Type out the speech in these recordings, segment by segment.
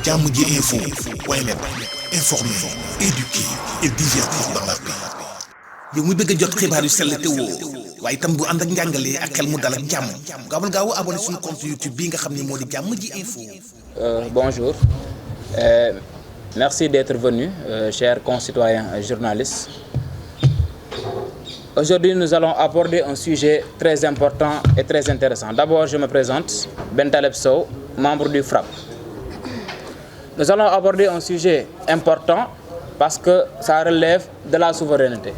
Jammji Info point net, informer, éduquer et divertir dans la paix. yow mu bëgg a jot xibaar yu sell te woo waaye itam bu ànd ak njàngalee ak xel mu dal ak jàmm gaawal gaaw abonné suñu compte YouTube bi nga xam ne moo di Jammji Info. Bonjour, merci d'être venu, chers concitoyens journalistes. Aujourd'hui, nous allons aborder un sujet très important et très intéressant. D'abord, je me présente, Ben Taleb Sow, membre du FRAPP. Nous allons aborder un sujet important parce que ça relève de la souveraineté.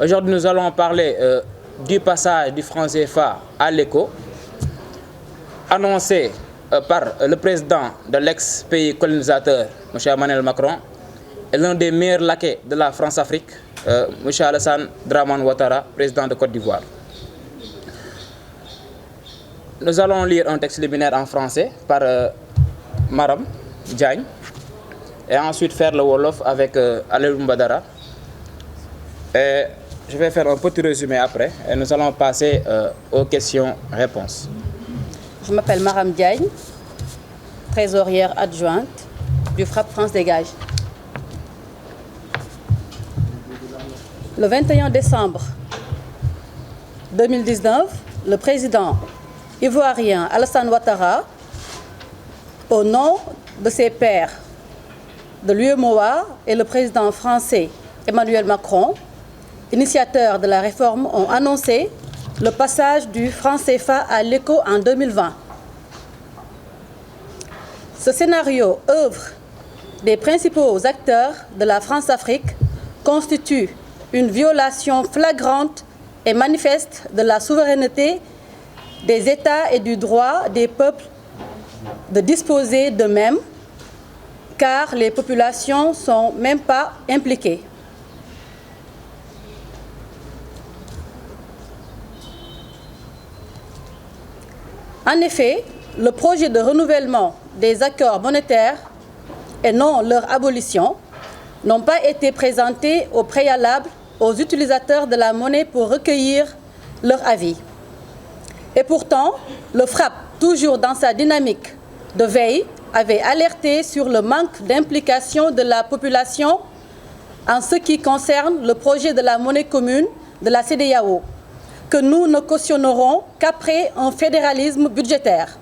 Aujourd'hui, nous allons parler du passage du franc CFA à l'éco, annoncé par le président de l'ex-pays colonisateur, M. Emmanuel Macron, et l'un des meilleurs laquais de la France-Afrique, M. Alassane Dramane Ouattara, président de Côte d'Ivoire. Nous allons lire un texte liminaire en français par Maram Diagne et ensuite faire le Wolof avec Alioune Badara. Et je vais faire un petit résumé après et nous allons passer aux questions-réponses. Je m'appelle Maram Diagne, trésorière adjointe du FRAPP France Dégage. Le 21 décembre 2019, le président ivoirien Alassane Ouattara, au nom de ses pairs de l'UEMOA et le président français Emmanuel Macron, initiateurs de la réforme, ont annoncé le passage du franc CFA à l'éco en 2020. Ce scénario, œuvre des principaux acteurs de la France-Afrique, constitue une violation flagrante et manifeste de la souveraineté des États et du droit des peuples de disposer d'eux-mêmes, car les populations ne sont même pas impliquées. En effet, le projet de renouvellement des accords monétaires et non leur abolition n'ont pas été présentés au préalable aux utilisateurs de la monnaie pour recueillir leur avis. Et pourtant, le FRAPP, toujours dans sa dynamique de veille, avait alerté sur le manque d'implication de la population en ce qui concerne le projet de la monnaie commune de la CEDEAO, que nous ne cautionnerons qu'après un fédéralisme budgétaire.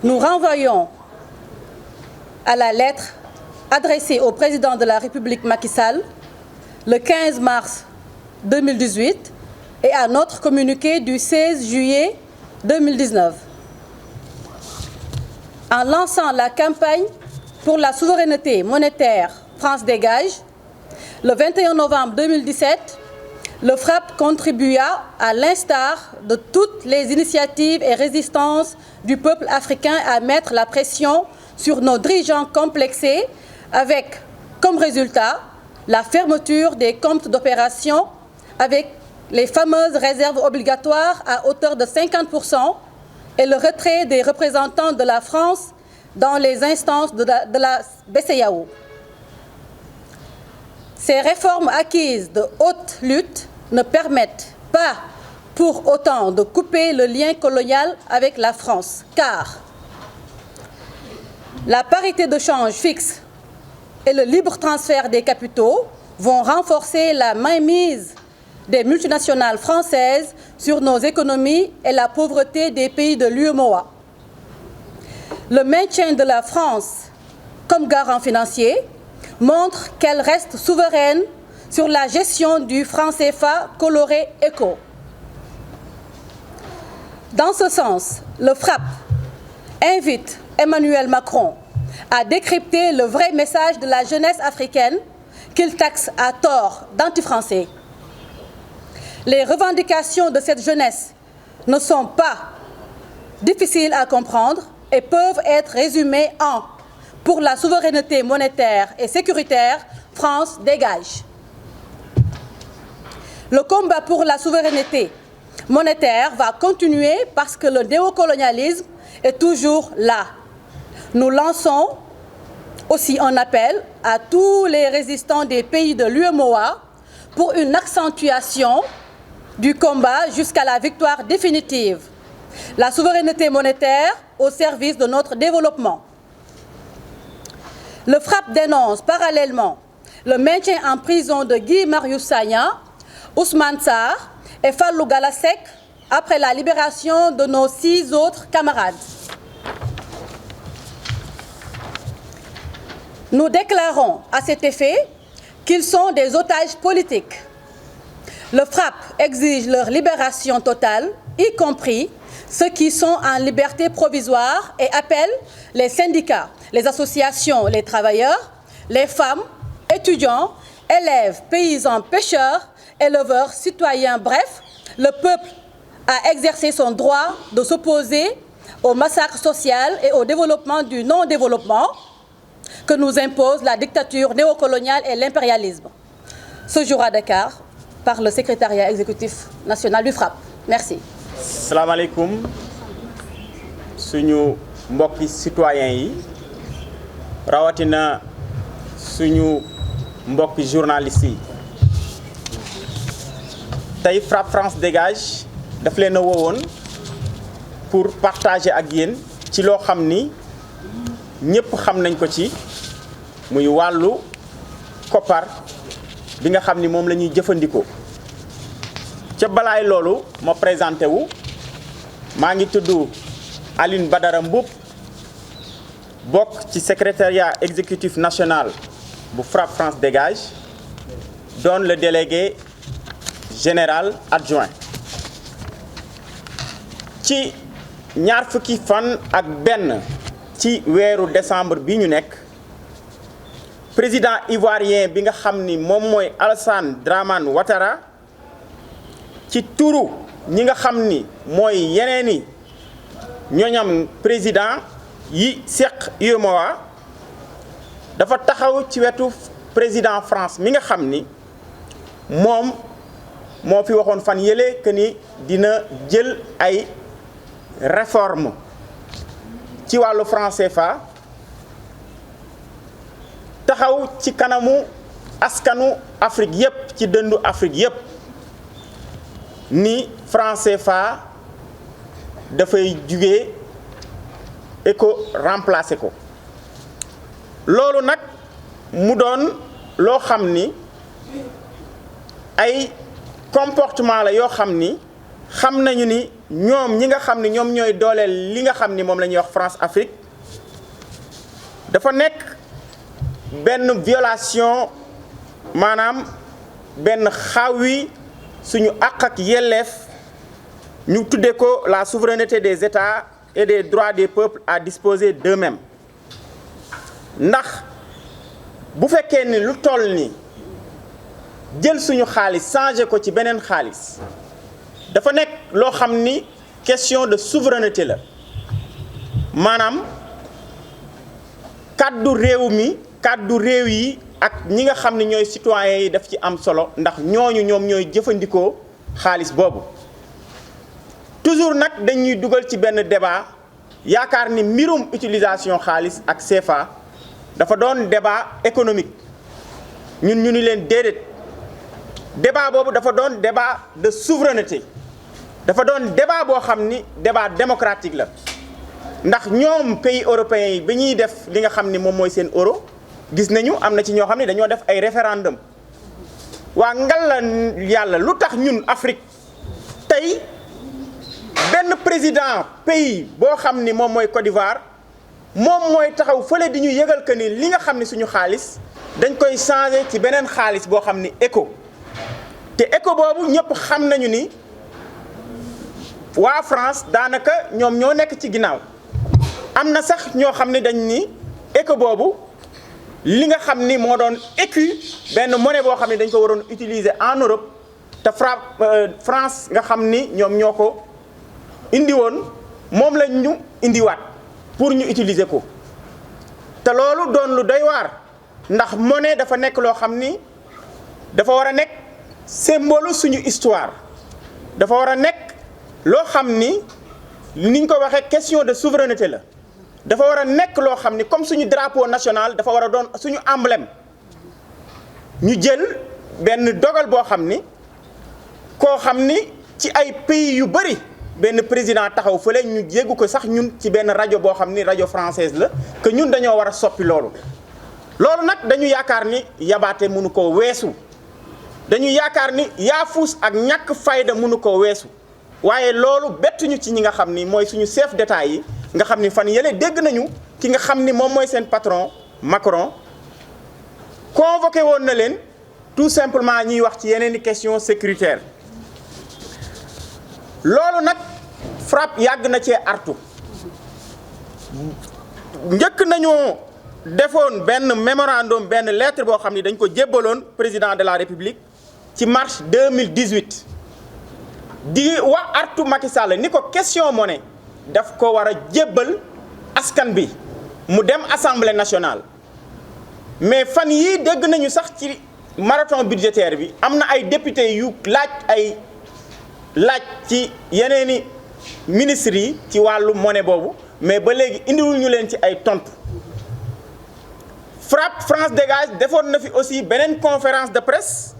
Nous renvoyons à la lettre adressée au président de la République Macky Sall le 15 mars 2018 et à notre communiqué du 16 juillet 2019. En lançant la campagne pour la souveraineté monétaire France Dégage, le 21 novembre 2017, le FRAPP contribua, à l'instar de toutes les initiatives et résistances du peuple africain, à mettre la pression sur nos dirigeants complexés, avec comme résultat la fermeture des comptes d'opération avec les fameuses réserves obligatoires à hauteur de 50% et le retrait des représentants de la France dans les instances de la BCEAO. Ces réformes acquises de haute lutte ne permettent pas pour autant de couper le lien colonial avec la France, car la parité de change fixe et le libre transfert des capitaux vont renforcer la mainmise des multinationales françaises sur nos économies et la pauvreté des pays de l'UEMOA. Le maintien de la France comme garant financier montre qu'elle reste souveraine sur la gestion du franc CFA coloré éco. Dans ce sens, le FRAPP invite Emmanuel Macron à décrypter le vrai message de la jeunesse africaine qu'il taxe à tort d'anti-français. Les revendications de cette jeunesse ne sont pas difficiles à comprendre et peuvent être résumées en « Pour la souveraineté monétaire et sécuritaire, France dégage ». Le combat pour la souveraineté monétaire va continuer parce que le néocolonialisme est toujours là. Nous lançons aussi un appel à tous les résistants des pays de l'UEMOA pour une accentuation du combat jusqu'à la victoire définitive la souveraineté monétaire au service de notre développement. Le FRAPP dénonce parallèlement le maintien en prison de Guy Marius Sagna, Ousmane Sarr et Fallou Galassek après la libération de nos 6 autres camarades. Nous déclarons à cet effet qu'ils sont des otages politiques. Le FRAPP exige leur libération totale, y compris ceux qui sont en liberté provisoire, et appelle les syndicats, les associations, les travailleurs, les femmes, étudiants, élèves, paysans, pêcheurs, éleveurs, citoyens, bref, le peuple a exercé son droit de s'opposer au massacre social et au développement du non-développement que nous impose la dictature néocoloniale et l'impérialisme. Ce jour à Dakar, par le secrétariat exécutif national du FRAPP. Merci. Salam alaikum, suñu mbokki citoyens yi, rawatina suñu mbokki journalistes yi. Tay FRAPP France Dégage daf leen a woowoon pour partager ak yéen ci loo xam ni ñëpp xam nañ ko ci muy wàllu koppar bi nga xam ni moom la ñuy jëfandikoo. ca balaay loolu ma présenté wu maa ngi tudd Alioune Badara Mboup bokk ci secrétariat exécutif national bu FRAPP France Dégage doon le délégué général adjoint. ci ñaar fukki fan ak benn ci weeru décembre bi ñu nekk président ivoirien bi nga xam ni moom mooy Alassane Dramane Ouattara ci turu ñi nga xam ni mooy yeneeni ñoñam président yi seq UEMOA dafa taxaw ci wetu président France mi nga xam ni moom moo fi waxoon fan yële que ni dina jël ay réforme ci wàllu franc CFA taxaw ci kanamu askanu Afrique yépp ci dëndu Afrique yépp ni franc CFA dafay jugee et ko remplacer ko loolu nag mu doon loo xam ni ay comportement la yoo xam ni xam nañu ni ñoom ñi nga xam ni ñoom ñooy dooleel li nga xam ni moom la ñuy wax France Afrique dafa nekk benn violation maanaam benn xaawi suñu àq ak yelleef ñu tuddee ko la souveraineté des États et des droits des peuples à disposer d'eux-mêmes ndax bu fekkee ni lu toll ni jël suñu xaalis changé ko ci beneen xaalis dafa nekk loo xam ni question de souveraineté la maanaam kàddu réew mi kàddu réew yi ak ñi nga xam ni ñooy citoyens yi daf ci am solo ndax ñooñu ñoom ñooy jëfandikoo xaalis boobu toujours nag dañuy dugal ci benn débat yaakaar ni mbirum utilisation xaalis ak CFA dafa doon débat économique ñun ñu ni leen déedéet débat boobu dafa doon débat de souveraineté dafa doon débat boo xam ni débat démocratique la ndax ñoom pays européens yi bi ñuy def li nga xam ni moom mooy seen euro gis nañu am na ci ñoo xam ni dañoo def ay référendum waa ngal la yàlla lu tax ñun Afrique tey benn président pays boo xam ni moom mooy Côte d'Ivoire moom mooy taxaw fële di ñu yëgal que ni li nga xam ni suñu xaalis dañ koy changer ci beneen xaalis boo xam ni éco te éco boobu ñëpp xam nañu ni waa France daanaka ñoom ñoo nekk ci ginnaaw am na sax ñoo xam ni dañ ni éco boobu li nga xam ni moo doon écu benn monnaie boo xam ni dañ ko waroon utiliser en Europe te France nga xam ni ñoom ñoo ko indi woon moom lañ ñu indiwaat pour ñu utiliser ko te loolu doon lu doy waar ndax monnaie dafa nekk loo xam ni dafa war a nekk symbole suñu histoire dafa war a nekk loo xam ni niñ ko waxee question de souveraineté la dafa war a nekk loo xam ni comme suñu drapeau national dafa war a doon suñu emblème ñu jël benn dogal boo xam ni koo xam ni ci ay pays yu bari benn président taxaw fële ñu jéggu ko sax ñun ci benn rajo boo xam ni rajo française la que ñun dañoo war a soppi loolu. loolu nag dañu yaakaar ni yabaate mënu koo weesu dañu yaakaar ni yaafuus ak ñàkk fayda mënu koo weesu waaye loolu bettuñu ci ñi nga xam ni mooy suñu chef d'État yi nga xam ni fan yële dégg nañu ki nga xam ni moom mooy seen patron Macron convoqué woon na leen tout simplement ñuy wax ci yeneen i questions sécuritaires loolu nag FRAPP yàgg na cee artu njëkk nañoo defoon benn mémorandum benn lettre boo xam ni dañ ko jébbaloon président de la République ci mars 2018 di wax artu Macky Sall ni ko question monnaie daf ko war a jébbal askan bi mu dem assemblée nationale mais fan yii dégg nañu sax ci marathon budgétaire bi am na ay député yu laaj ci yeneeni ministres yi ci wàllu monnaie boobu mais ba léegi indiwul ñu leen ci ay tontu FRAPP France Dégage defoon na fi aussi beneen conférence de presse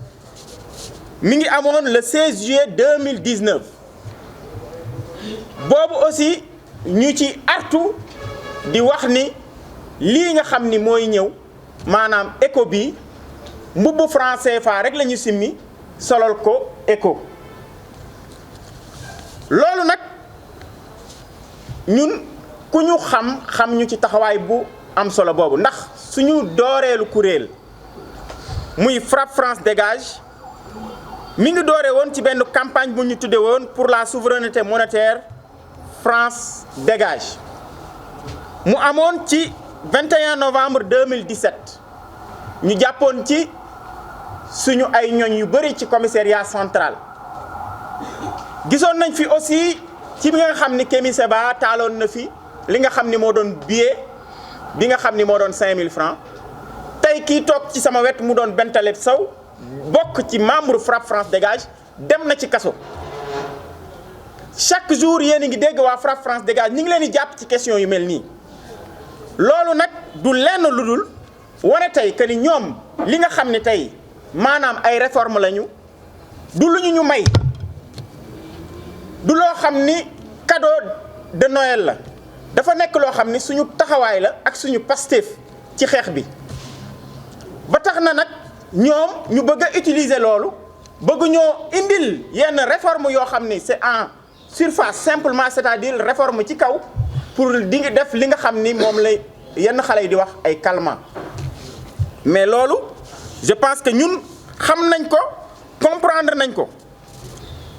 mi ngi amoon le 16 juillet 2019 boobu aussi ñu ci artu di wax ni lii nga xam ni mooy ñëw maanaam ECO bi mbubbu franc CFA rek la ñu simmi solol ko ECO loolu nag ñun ku ñu xam ñu ci taxawaay bu am solo boobu ndax suñu dooreelu kuréel muy FRAPP France Dégage mi ngi dooree woon ci benn campagne bu ñu tudde woon pour la souveraineté monétaire France Dégage mu amoon ci 21 novembre 2017 ñu jàppoon ci suñu ay ñoñ yu bëri ci commissariat central gisoon nañ fi aussi ci bi nga xam ni Kémi Séba taaloon na fi li nga xam ni moo doon billet bi nga xam ni moo doon 5000 francs tey kii toog ci sama wet mu doon Bentaleb Sow bokk ci membre FRAPP France Dégage dem na ci kaso chaque jour yéen a ngi dégg waa FRAPP France Dégage ñu ngi leen di jàpp ci question yu mel nii loolu nag du lenn lu dul wane tey que ni ñoom li nga xam ni tey maanaam ay réforme lañu du lu ñu may du loo xam ni cadeau de Noël la dafa nekk loo xam ni suñu taxawaay la ak suñu Pastef ci xeex bi ba tax na nag ñoom ñu bëgg a utiliser loolu bëgg ñoo indil yenn réforme yoo xam ni c'est en surface simplement c'est-à-dire réforme ci kaw pour di nga def li nga xam ni moom lay yenn xale yi di wax ay calmants mais loolu je pense que ñun xam nañ ko comprendre nañ ko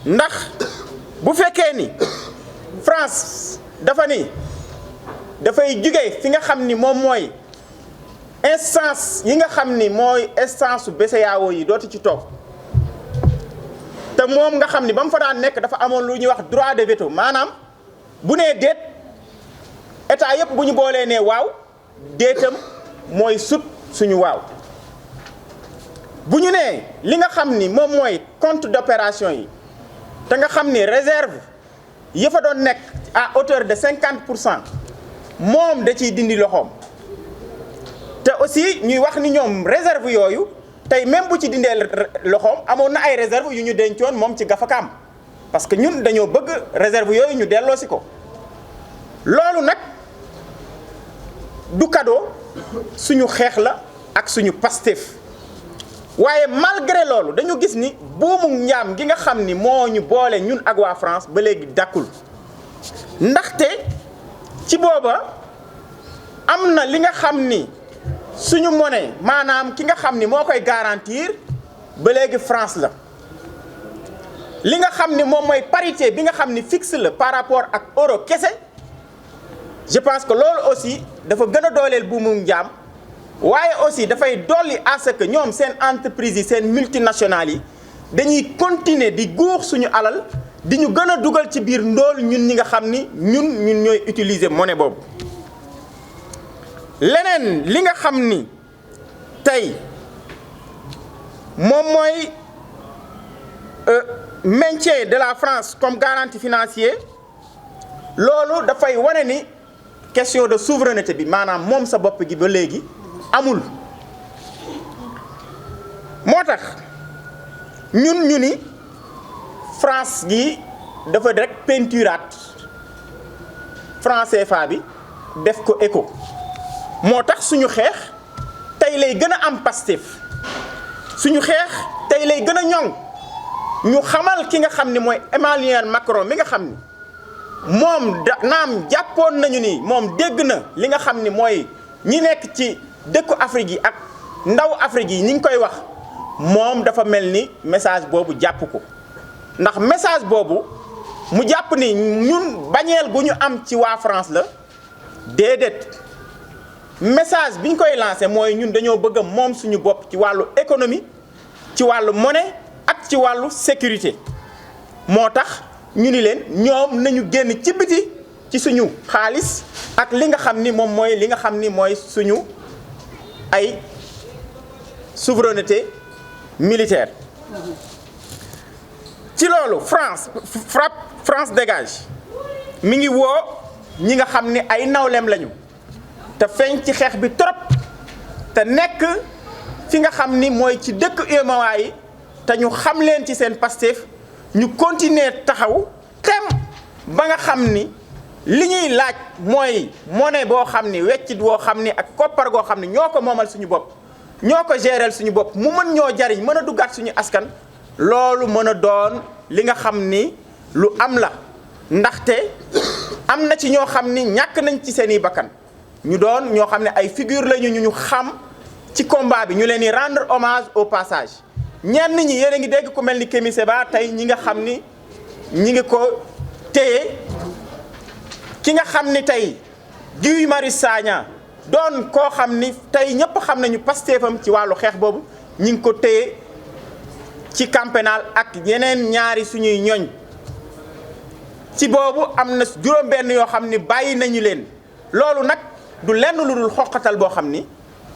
ndax bu fekkee ni France dafa ni dafay jóge fi nga xam ni moom mooy instance yi nga xam ni mooy instance su BCEAO yi dootu ci toog te moom nga xam ni ba mu fa daan nekk dafa amoon lu ñuy wax droit de veto maanaam bu nee déet état yëpp bu ñu boolee nee waaw déetam mooy sut suñu waaw bu ñu nee li nga xam ni moom mooy compte d'opération yi te nga xam ni réserve yi fa doon nekk à hauteur de 50% moom da ciy dindi loxoom te aussi ñuy wax ni ñoom réserve yooyu tey même bu ci dindee loxoom amoon na ay réserve yu ñu dencoon moom ci gafakaam parce que ñun dañoo bëgg réserve yooyu ñu delloosi ko loolu nag du cadeau suñu xeex la ak suñu Pastef waaye malgré loolu dañu gis ni buumu njaam gi nga xam ni moo ñu boole ñun ak waa France ba léegi dakkul ndaxte ci booba am na li nga xam ni suñu monnaie maanaam ki nga xam ni moo koy garantir ba léegi France la li nga xam ni moom mooy parité bi nga xam ni fixe la par rapport ak euro kese je pense que loolu aussi dafa gën a dooleel buumu njaam waaye aussi dafay dolli à ce que ñoom seen entreprise yi seen multinationales yi dañuy continuer di guux suñu alal di ñu gën a dugal ci biir ndóol ñun ñi nga xam ni ñun ñooy utiliser monnaie boobu. leneen li nga xam ni tey moom mooy maintien de la France comme garantie financier loolu dafay wane ni question de souveraineté bi maanaam moom sa bopp gi ba léegi amul moo tax ñun ñu ni France gi dafa rek peinturaat franc CFA bi def ko éco moo tax suñu xeex tey lay gën a am Pastef suñu xeex tey lay gën a ñoŋ ñu xamal ki nga xam ni mooy Emmanuel Macron mi nga xam ni moom naam jàppoon nañu ni moom dégg na li nga xam ni mooy ñi nekk ci dëkku Afrique yi ak ndaw Afrique yi ñi ngi koy wax moom dafa mel ni message boobu jàpp ko ndax message boobu mu jàpp ni ñun bañeel gu ñu am ci waa France la déedéet message bi ñu koy lancé mooy ñun dañoo bëgg a moom suñu bopp ci wàllu économie ci wàllu monnaie ak ci wàllu sécurité moo tax ñu ni leen ñoom nañu génn ci biti ci suñu xaalis ak li nga xam ni moom mooy li nga xam ni mooy suñu ay souveraineté militaire ci loolu France dégage mi ngi woo ñi nga xam ni ay nawleem lañu te feeñ ci xeex bi trop te nekk fi nga xam ni mooy ci dëkk UEMOA yi te ñu xam leen ci seen Pastef ñu continuer taxaw tem ba nga xam ni li ñuy laaj mooy monnaie boo xam ni weccit woo xam ni ak koppar goo xam ni ñoo ko moomal suñu bopp ñoo ko gérer suñu bopp mu mën ñoo jariñ mën a duggaat suñu askan loolu mën a doon li nga xam ni lu am la ndaxte am na ci ñoo xam ni ñàkk nañ ci seeni bakkan ñu doon ñoo xam ne ay figure lañu ñu xam ci combat bi ñu leen di rendre hommage au passage ñenn ñi yéen a ngi dégg ku mel ni Kémi Séba tey ñi nga xam ni ñi ngi ko téye ki nga xam ni tey Guy Marius Sagna doon koo xam ni tey ñëpp xam nañu Pastefam ci wàllu xeex boobu ñi ngi ko téye ci camp pénal ak yeneen ñaari suñuy ñoñ ci boobu am na juróom-benn yoo xam ni bàyyi nañu leen loolu nag du lenn lu dul xoqatal boo xam ni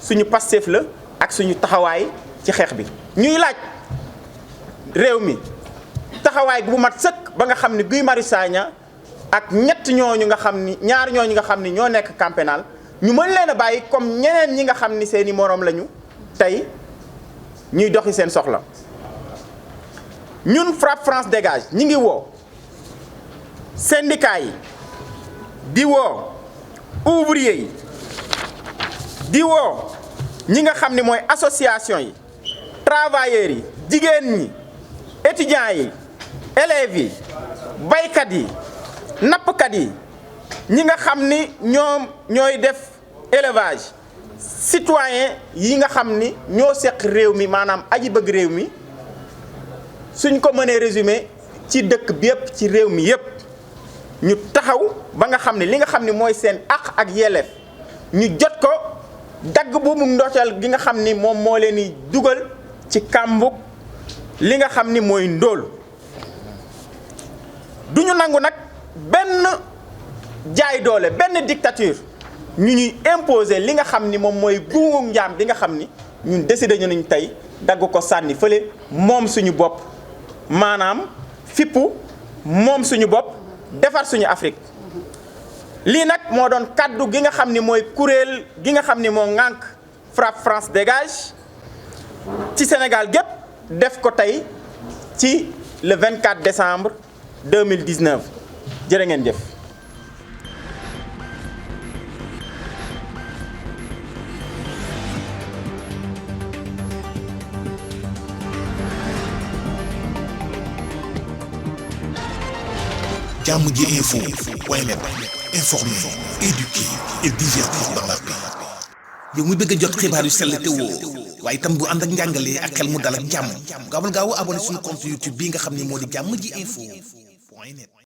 suñu Pastef la ak suñu taxawaay ci xeex bi ñuy laaj réew mi taxawaay bu mat sëkk ba nga xam ni Guy Marius Sagna ak ñett ñooñu nga xam ni ñaar ñooñu nga xam ni ñoo nekk camp pénal ñu mën leen a bàyyi comme ñeneen ñi nga xam ni seeni moroom lañu tey ñuy doxi seen soxla ñun FRAPP France dégage ñi ngi woo syndicat yi di woo ouvrier yi di woo ñi nga xam ni mooy association yi travailleurs yi jigéen ñi étudiants yi élèves yi baykat yi nappkat yi ñi nga xam ni ñoom ñooy def élevage citoyen yi nga xam ni ñoo seq réew mi maanaam aji bëgg réew mi suñ ko mënee résumé ci dëkk bi yëpp ci réew mi yëpp ñu taxaw ba nga xam ne li nga xam ne mooy seen àq ak yelleef ñu jot ko dagg bu mu ndoxal gi nga xam ni moom moo leen di dugal ci kàmbug li nga xam ni mooy ndóol duñu nangu nag benn jaay doole benn dictature ñu ñuy imposer li nga xam ni moom mooy guungu njaam bi nga xam ni ñun décidé nañu tey dagg ko sànni fële moom suñu bopp maanaam fippu moom suñu bopp defar suñu Afrique lii nag moo doon kaddu gi nga xam ni mooy kuréel gi nga xam ni moo ŋànk FRAPP France dégage ci Sénégal gépp def ko tey ci le 24 décembre 2019 jërë ngeen jëf. Jàmm ji info point net informer, éduquer et divertir dans la paix. yow mu bëgg a jot xibaar yu sell te woo waaye itam bu ànd ak njàngalee ak xel mu dal ak jàmm gaawal gaaw abonné suñu compte YouTube bii nga xam ne moo di Jàmm ji info point net.